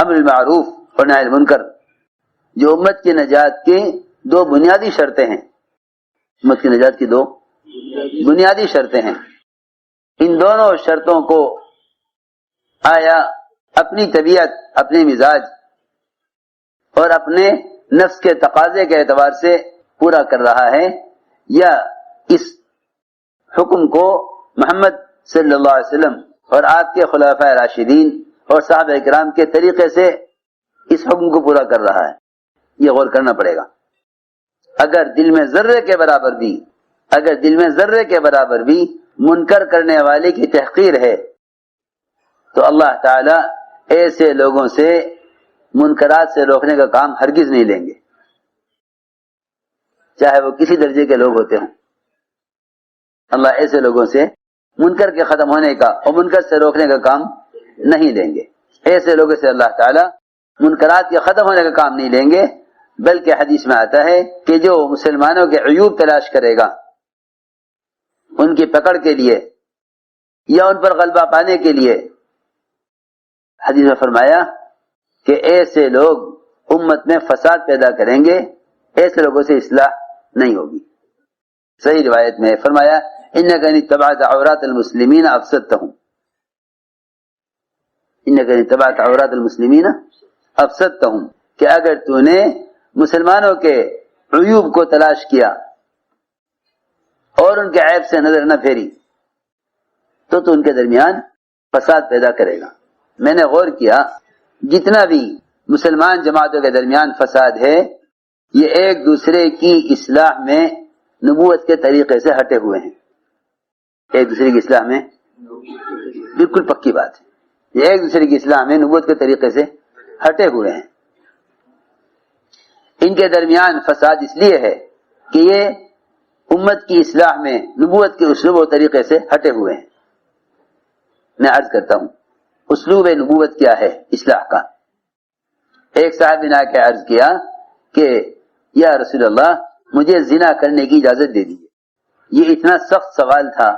امر بالمعروف اور نہی عن المنکر، جو امت کی نجات کے دو بنیادی شرطیں ہیں، امت کی نجات کی دو بنیادی شرطیں ہیں، ان دونوں شرطوں کو آیا اپنی طبیعت، اپنے مزاج اور اپنے نفس کے تقاضے کے اعتبار سے پورا کر رہا ہے، یا اس حکم کو محمد صلی اللہ علیہ وسلم اور آپ کے خلفائے راشدین اور صحابہ کرام کے طریقے سے اس حکم کو پورا کر رہا ہے، یہ غور کرنا پڑے گا۔ اگر دل میں ذرے کے برابر بھی منکر کرنے والے کی تحقیر ہے تو اللہ تعالی ایسے لوگوں سے منکرات سے روکنے کا کام ہرگز نہیں لیں گے، چاہے وہ کسی درجے کے لوگ ہوتے ہوں۔ اللہ ایسے لوگوں سے منکر کے ختم ہونے کا اور منکر سے روکنے کا کام نہیں لیں گے، ایسے لوگوں سے اللہ تعالی منکرات کے ختم ہونے کا کام نہیں لیں گے، بلکہ حدیث میں آتا ہے کہ جو مسلمانوں کے عیوب تلاش کرے گا ان کی پکڑ کے لیے یا ان پر غلبہ پانے کے لیے، حدیث میں فرمایا کہ ایسے لوگ امت میں فساد پیدا کریں گے، ایسے لوگوں سے اصلاح نہیں ہوگی۔ صحیح روایت میں فرمایا انک ان اتبعت عورات المسلمین افسدتهم، انک ان اتبعت عورات المسلمین افسدتهم، کہ اگر تو نے مسلمانوں کے عیوب کو تلاش کیا اور ان کے عیب سے نظر نہ پھیری تو ان کے درمیان فساد پیدا کرے گا۔ میں نے غور کیا، جتنا بھی مسلمان جماعتوں کے درمیان فساد ہے یہ ایک دوسرے کی اصلاح میں نبوت کے طریقے سے ہٹے ہوئے ہیں، ایک دوسرے کی اصلاح میں بالکل پکی بات ہے، یہ ایک دوسرے کی اصلاح میں نبوت کے طریقے سے ہٹے ہوئے ہیں۔ ان کے درمیان فساد اس لیے ہے کہ یہ امت کی اصلاح میں نبوت کے اسلوب و طریقے سے ہٹے ہوئے ہیں۔ میں عرض کرتا ہوں اسلوب نبوت کیا ہے اصلاح کا۔ ایک صاحب نے آ کے عرض کیا کہ یا رسول اللہ مجھے زنا کرنے کی اجازت دے دیجیے۔ یہ اتنا سخت سوال تھا،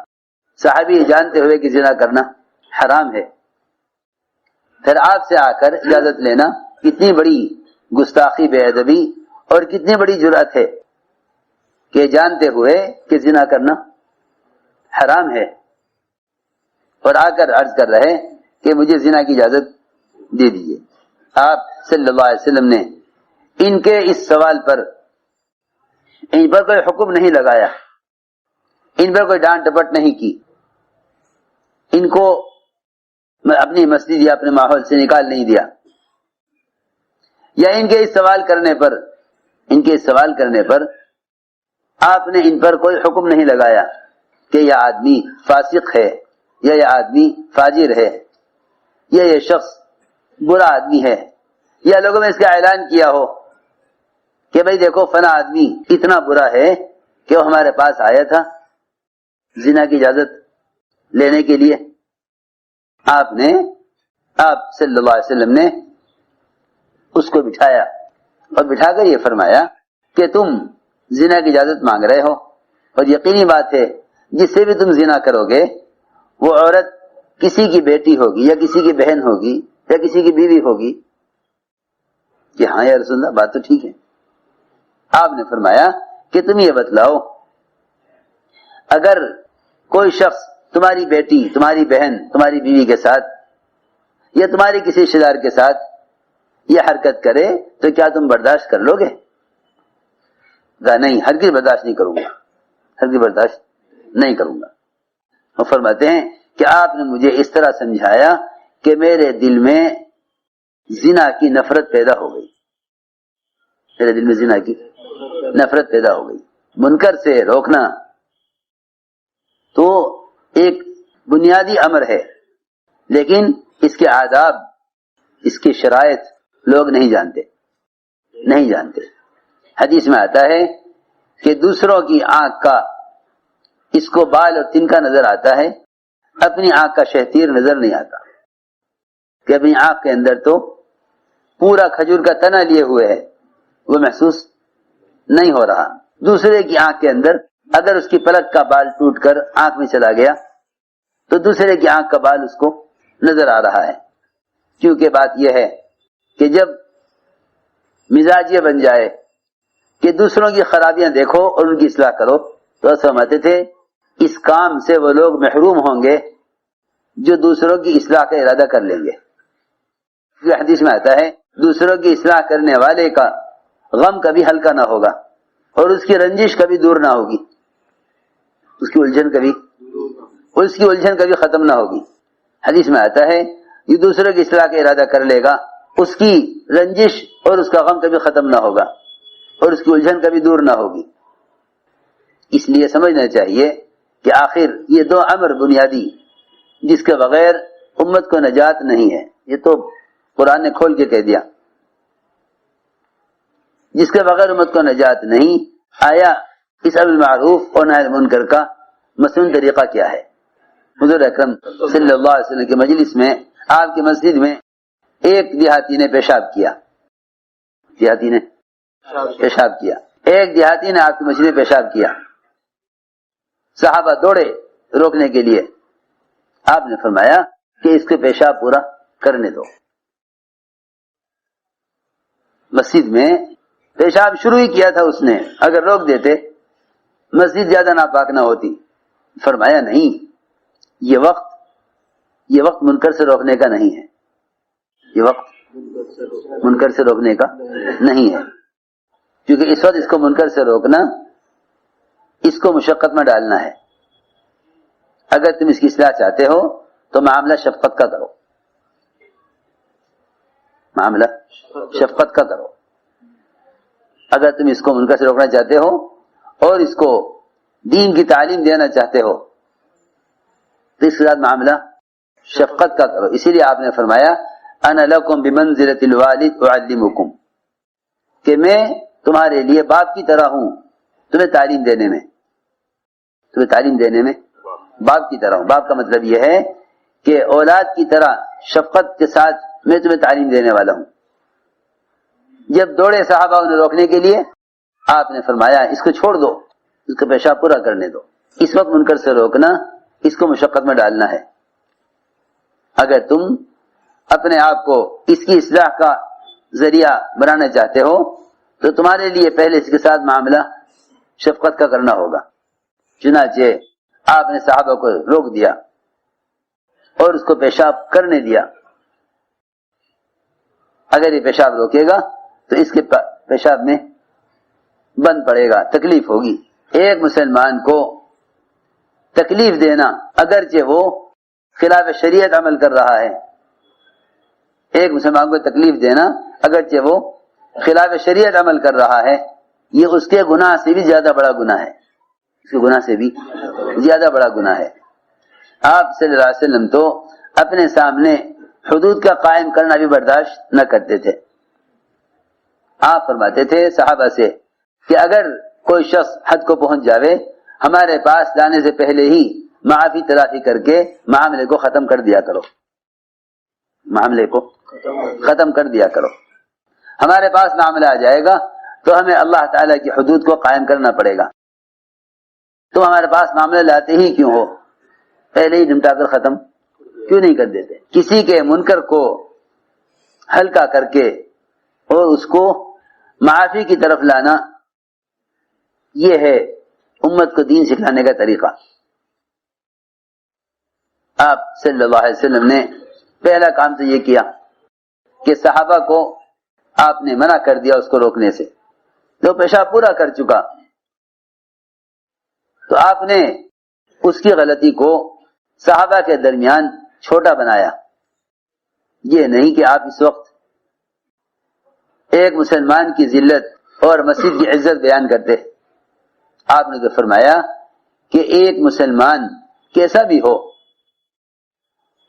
صحابی جانتے ہوئے کہ زنا کرنا حرام ہے، پھر آپ سے آ کر اجازت لینا کتنی بڑی گستاخی، بے ادبی اور کتنی بڑی جرأت ہے کہ جانتے ہوئے کہ زنا کرنا حرام ہے اور آ کر عرض کر رہے کہ مجھے زنا کی اجازت دے دیجیے۔ آپ صلی اللہ علیہ وسلم نے ان کے اس سوال پر ان پر کوئی حکم نہیں لگایا، ان پر کوئی ڈانٹ ڈپٹ نہیں کی، ان کو اپنی مسجد یا اپنے ماحول سے نکال نہیں دیا، یا ان کے اس سوال کرنے پر آپ نے ان پر کوئی حکم نہیں لگایا کہ یہ آدمی فاسق ہے یا یہ آدمی فاجر ہے یا یہ شخص برا آدمی ہے، یا لوگوں میں اس کا اعلان کیا ہو کہ بھئی دیکھو فلاں آدمی اتنا برا ہے کہ وہ ہمارے پاس آیا تھا زنا کی اجازت لینے کے لیے۔ آپ صلی اللہ علیہ وسلم نے اس کو بٹھایا اور بٹھا کر یہ فرمایا کہ تم زنا کی اجازت مانگ رہے ہو، اور یقینی بات ہے جس سے بھی تم زنا کرو گے وہ عورت کسی کی بیٹی ہوگی یا کسی کی بہن ہوگی یا کسی کی بیوی ہوگی۔ کہ ہاں یا رسول اللہ بات تو ٹھیک ہے۔ آپ نے فرمایا کہ تم یہ بتلاؤ اگر کوئی شخص تمہاری بیٹی، تمہاری بہن، تمہاری بیوی کے ساتھ یا تمہاری کسی رشتہ دار کے ساتھ یہ حرکت کرے تو کیا تم برداشت کر لو گے؟ نہیں، ہرگز برداشت نہیں کروں گا، ہرگز برداشت نہیں کروں گا۔ وہ فرماتے ہیں کہ آپ نے مجھے اس طرح سمجھایا کہ میرے دل میں زنا کی نفرت پیدا ہو گئی، میرے دل میں زنا کی نفرت پیدا ہو گئی۔ منکر سے روکنا تو ایک بنیادی امر ہے، لیکن اس کے آداب، اس کی شرائط لوگ نہیں جانتے۔ حدیث میں آتا ہے کہ دوسروں کی آنکھ کا اس کو بال اور تنکا نظر آتا ہے، اپنی آنکھ کا شہتیر نظر نہیں آتا، کہ اپنی آنکھ کے اندر تو پورا کھجور کا تنا لیے ہوئے ہے، وہ محسوس نہیں ہو رہا۔ دوسرے کی آنکھ کے اندر اگر اس کی پلک کا بال ٹوٹ کر آنکھ میں چلا گیا تو دوسرے کی آنکھ کا بال اس کو نظر آ رہا ہے، کیونکہ بات یہ ہے کہ جب مزاج یہ بن جائے کہ دوسروں کی خرابیاں دیکھو اور ان کی اصلاح کرو، تو سمجھتے تھے اس کام سے وہ لوگ محروم ہوں گے جو دوسروں کی اصلاح کا ارادہ کر لیں گے. حدیث میں آتا ہے دوسروں کی اصلاح کرنے والے کا غم کبھی ہلکا نہ ہوگا اور اس کی رنجش کبھی دور نہ ہوگی، اس کی الجھن کبھی ختم نہ ہوگی. حدیث میں آتا ہے یہ دوسروں کی اصلاح کا ارادہ کر لے گا، اس کی رنجش اور اس کا غم کبھی ختم نہ ہوگا اور اس کی الجھن کبھی دور نہ ہوگی. اس لیے سمجھنا چاہیے کہ آخر یہ دو امر بنیادی جس کے بغیر امت کو نجات نہیں ہے، یہ تو قرآن نے کھول کے کہہ دیا، جس کے بغیر امت کو نجات نہیں. آیا اس امر معروف اور نہی منکر کا مصنون طریقہ کیا ہے؟ حضور اکرم صلی اللہ علیہ وسلم کی مجلس میں، آپ کی مسجد میں ایک دیہاتی نے پیشاب کیا، ایک دیہاتی نے آپ کی مسجد میں پیشاب کیا. صحابہ دوڑے روکنے کے لیے، آپ نے فرمایا کہ اس کے پیشاب پورا کرنے دو. مسجد میں پیشاب شروع ہی کیا تھا اس نے، اگر روک دیتے مسجد زیادہ ناپاک نہ ہوتی. فرمایا نہیں، یہ وقت منکر سے روکنے کا نہیں ہے، یہ وقت منکر سے روکنے کا نہیں ہے، کیونکہ اس وقت اس کو منکر سے روکنا اس کو مشقت میں ڈالنا ہے. اگر تم اس کی اصلاح چاہتے ہو تو معاملہ شفقت کا کرو، معاملہ شفقت کا کرو. اگر تم اس کو منکر سے روکنا چاہتے ہو اور اس کو دین کی تعلیم دینا چاہتے ہو تو اس کے ساتھ معاملہ شفقت کا کرو. اسی لیے آپ نے فرمایا انا لکم بمنزلۃ الوالد اعلمکم، کہ میں تمہارے لیے باپ کی طرح ہوں، تمہیں تعلیم دینے میں باپ کی طرح ہوں. باپ کا مطلب یہ ہے کہ اولاد کی طرح شفقت کے ساتھ میں تمہیں تعلیم دینے والا ہوں. جب دوڑے صحابہ انہیں روکنے کے لیے، آپ نے فرمایا اس کو چھوڑ دو، اس کا پیشاب پورا کرنے دو. اس وقت منکر سے روکنا اس کو مشقت میں ڈالنا ہے. اگر تم اپنے آپ کو اس کی اصلاح کا ذریعہ بنانا چاہتے ہو تو تمہارے لیے پہلے اس کے ساتھ معاملہ شفقت کا کرنا ہوگا. چنانچہ آپ نے صحابہ کو روک دیا اور اس کو پیشاب کرنے دیا. اگر یہ پیشاب روکے گا تو اس کے پیشاب میں بند پڑے گا، تکلیف ہوگی. ایک مسلمان کو تکلیف دینا اگرچہ وہ خلاف شریعت عمل کر رہا ہے، ایک مسلمان کو تکلیف دینا اگرچہ وہ خلاف شریعت عمل کر رہا ہے، یہ اس کے گناہ سے بھی زیادہ بڑا گناہ ہے، اس کے گناہ سے بھی زیادہ بڑا گناہ ہے. آپ صلی اللہ علیہ وسلم تو اپنے سامنے حدود کا قائم کرنا بھی برداشت نہ کرتے تھے. آپ فرماتے تھے صحابہ سے کہ اگر کوئی شخص حد کو پہنچ جاوے، ہمارے پاس لانے سے پہلے ہی معافی تلافی کر کے معاملے کو ختم کر دیا کرو، معاملے کو ختم کر دیا کرو. ہمارے پاس معاملہ آ جائے گا تو ہمیں اللہ تعالیٰ کی حدود کو قائم کرنا پڑے گا. تم ہمارے پاس معاملہ لاتے ہی کیوں ہو؟ پہلے ہی نمٹا کر ختم کیوں نہیں کر دیتے؟ کسی کے منکر کو ہلکا کر کے اور اس کو معافی کی طرف لانا، یہ ہے امت کو دین سکھلانے کا طریقہ. آپ صلی اللہ علیہ وسلم نے پہلا کام تو یہ کیا کہ صحابہ کو آپ نے منع کر دیا اس کو روکنے سے. جو پیشاب پورا کر چکا تو آپ نے اس کی غلطی کو صحابہ کے درمیان چھوٹا بنایا. یہ نہیں کہ آپ اس وقت ایک مسلمان کی ذلت اور مسجد کی عزت بیان کرتے. آپ نے تو فرمایا کہ ایک مسلمان کیسا بھی ہو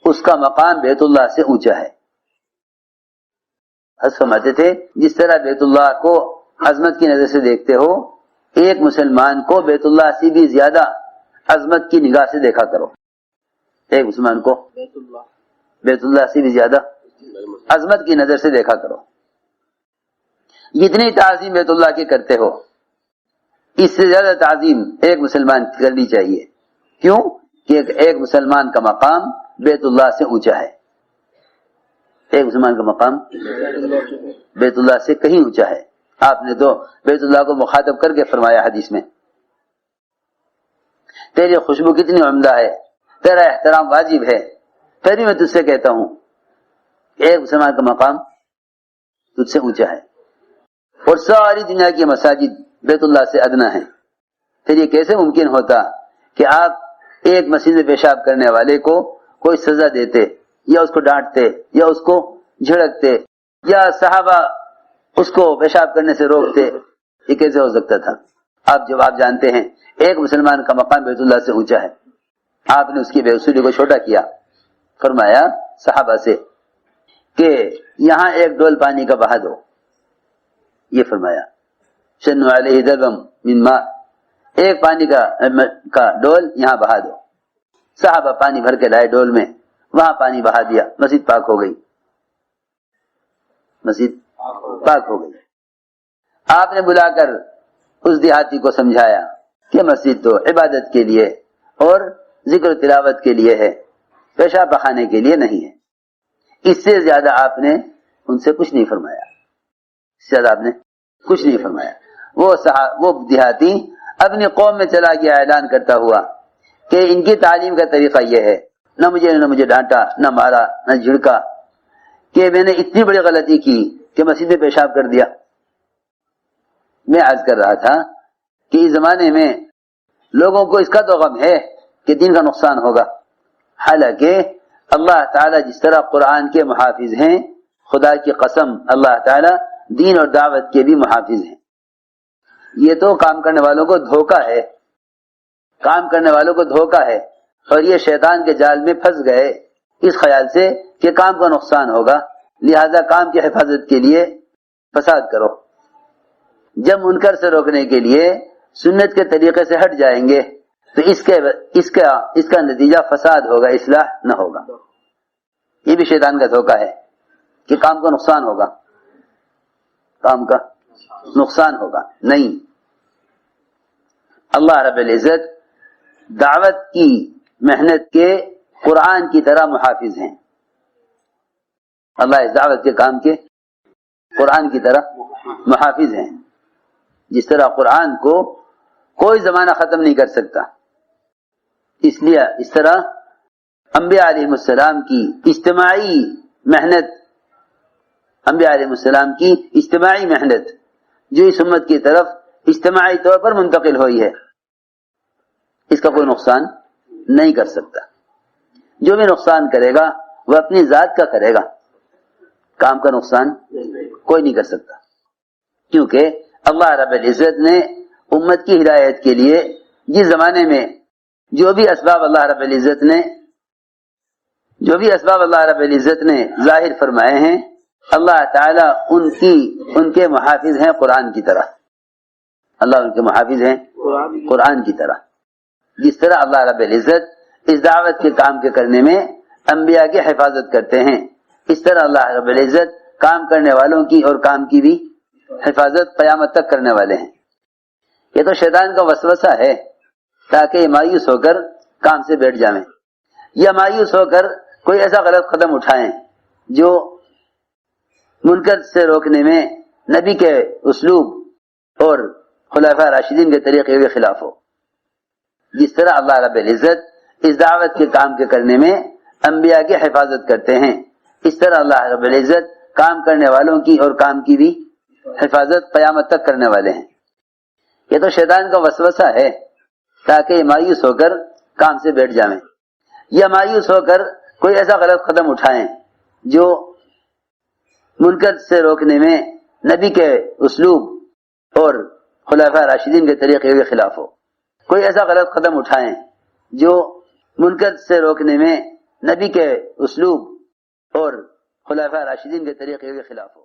اس کا مقام بیت اللہ سے اونچا ہے. حضرت فرماتے تھے جس طرح بیت اللہ کو عظمت کی نظر سے دیکھتے ہو، ایک مسلمان کو بیت اللہ سے بھی زیادہ عظمت کی نگاہ سے دیکھا کرو. ایک مسلمان کو بیت اللہ سے بھی زیادہ عظمت کی نظر سے دیکھا کرو. جتنی تعظیم بیت اللہ کی کرتے ہو اس سے زیادہ تعظیم ایک مسلمان کی کرنی چاہیے. کیوں کہ ایک مسلمان کا مقام بیت اللہ سے اونچا ہے. ایک مسلمان کا مقام بیت اللہ سے کہیں اونچا ہے. آپ نے تو بیت اللہ کو مخاطب کر کے فرمایا حدیث میں، تیری خوشبو کتنی عمدہ ہے، تیرا احترام واجب ہے، پھر بھی میں تجھ سے کہتا ہوں ایک مسلمان کا مقام تجھ سے اونچا ہے، اور ساری دنیا کی مساجد بیت اللہ سے ادنا ہے. پھر یہ کیسے ممکن ہوتا کہ آپ ایک مسجد میں پیشاب کرنے والے کو کوئی سزا دیتے یا اس کو ڈانٹتے یا اس کو جھڑکتے یا صحابہ اس کو پیشاب کرنے سے روکتے؟ یہ کیسے ہو سکتا تھا؟ آپ جانتے ہیں ایک مسلمان کا مقام بیت اللہ سے اونچا ہے. آپ نے اس کی بے اصولی کو چھوٹا کیا. فرمایا صحابہ سے کہ یہاں ایک ڈول پانی کا بہا دو. یہ فرمایا شنو علیہ دربم من ماء، ایک پانی کا ڈول یہاں بہا دو. صحابہ پانی بھر کے لائے ڈول میں، وہاں پانی بہا دیا، مسجد پاک ہو گئی. مسجد پاک ہو گئی. آپ نے بلا کر اس دیہاتی کو سمجھایا کہ مسجد تو عبادت کے لیے اور ذکر و تلاوت کے لیے ہے، پیشاب بہانے کے لیے نہیں ہے. اس سے زیادہ آپ نے ان سے کچھ نہیں فرمایا. اس سے زیادہ آپ نے کچھ نہیں فرمایا. وہ دیہاتی اپنی قوم میں چلا گیا اعلان کرتا ہوا کہ ان کی تعلیم کا طریقہ یہ ہے، نہ مجھے ڈانٹا، نہ مارا، نہ جھڑکا، کہ میں نے اتنی بڑی غلطی کی کہ مسجد میں پیشاب کر دیا. میں عرض کر رہا تھا کہ اس زمانے میں لوگوں کو اس کا تو غم ہے کہ دین کا نقصان ہوگا، حالانکہ اللہ تعالیٰ جس طرح قرآن کے محافظ ہیں، خدا کی قسم اللہ تعالیٰ دین اور دعوت کے بھی محافظ ہیں. یہ تو کام کرنے والوں کو دھوکہ ہے، کام کرنے والوں کو دھوکہ ہے، اور یہ شیطان کے جال میں پھنس گئے اس خیال سے کہ کام کا نقصان ہوگا، لہذا کام کی حفاظت کے لیے فساد کرو. جب منکر سے روکنے کے لیے سنت کے طریقے سے ہٹ جائیں گے تو اس کا نتیجہ فساد ہوگا، اصلاح نہ ہوگا. یہ بھی شیطان کا دھوکہ ہے کہ کام کا نقصان ہوگا، کام کا نقصان ہوگا. نہیں، اللہ رب العزت دعوت کی محنت کے قرآن کی طرح محافظ ہیں. اللہ اس دعوت کے کام کے قرآن کی طرح محافظ ہیں. جس طرح قرآن کو کوئی زمانہ ختم نہیں کر سکتا، اس لیے اس طرح انبیاء علیہ السلام کی اجتماعی محنت جو اس امت کی طرف اجتماعی طور پر منتقل ہوئی ہے، اس کا کوئی نقصان نہیں کر سکتا. جو بھی نقصان کرے گا وہ اپنی ذات کا کرے گا، کام کا نقصان کوئی نہیں کر سکتا. کیونکہ اللہ رب العزت نے امت کی ہدایت کے لیے جس زمانے میں جو بھی اسباب اللہ رب العزت نے ظاہر فرمائے ہیں، اللہ تعالیٰ ان کے محافظ ہیں قرآن کی طرح. اللہ ان کے محافظ ہیں قرآن کی طرح. جس طرح اللہ رب العزت اس دعوت کے کام کے کرنے میں انبیاء کی حفاظت کرتے ہیں، اس طرح اللہ رب العزت کام کرنے والوں کی اور کام کی بھی حفاظت قیامت تک کرنے والے ہیں. یہ تو شیطان کا وسوسہ ہے تاکہ یہ مایوس ہو کر کام سے بیٹھ جائیں یا مایوس ہو کر کوئی ایسا غلط قدم اٹھائیں جو منکر سے روکنے میں نبی کے اسلوب اور خلفاء راشدین کے طریقے کے خلاف ہو. جس طرح اللہ رب العزت اس دعوت کے کام کے کرنے میں انبیاء کی حفاظت کرتے ہیں، اس طرح اللہ رب العزت کام کرنے والوں کی اور کام کی بھی حفاظت قیامت تک کرنے والے ہیں. یہ تو شیطان کا وسوسہ ہے تاکہ یہ مایوس ہو کر کام سے بیٹھ جائیں یا مایوس ہو کر کوئی ایسا غلط قدم اٹھائیں جو منکر سے روکنے میں نبی کے اسلوب اور خلفاء راشدین کے طریقے کے خلاف ہو. کوئی ایسا غلط قدم اٹھائیں جو منکر سے روکنے میں نبی کے اسلوب اور خلفاء راشدین کے طریقے کے خلاف ہو.